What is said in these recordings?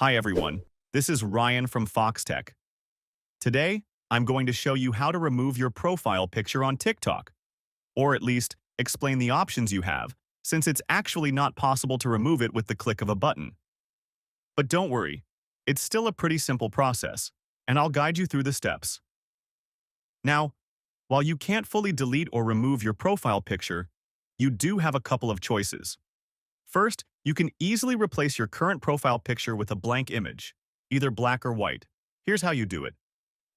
Hi everyone, this is Ryan from Foxtecc. Today, I'm going to show you how to remove your profile picture on TikTok, or at least explain the options you have, since it's actually not possible to remove it with the click of a button. But don't worry, it's still a pretty simple process, and I'll guide you through the steps. Now, while you can't fully delete or remove your profile picture, you do have a couple of choices. First, you can easily replace your current profile picture with a blank image, either black or white. Here's how you do it.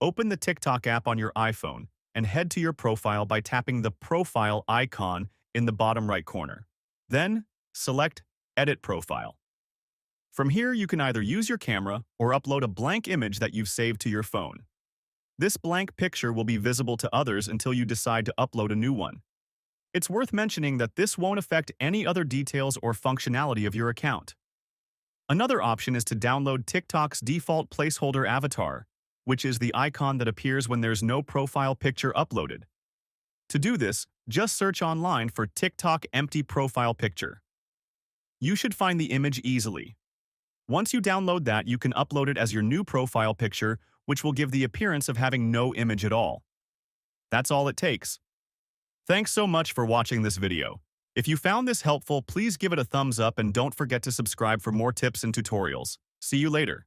Open the TikTok app on your iPhone and head to your profile by tapping the profile icon in the bottom right corner. Then, select Edit Profile. From here, you can either use your camera or upload a blank image that you've saved to your phone. This blank picture will be visible to others until you decide to upload a new one. It's worth mentioning that this won't affect any other details or functionality of your account. Another option is to download TikTok's default placeholder avatar, which is the icon that appears when there's no profile picture uploaded. To do this, just search online for TikTok empty profile picture. You should find the image easily. Once you download that, you can upload it as your new profile picture, which will give the appearance of having no image at all. That's all it takes. Thanks so much for watching this video. If you found this helpful, please give it a thumbs up and don't forget to subscribe for more tips and tutorials. See you later.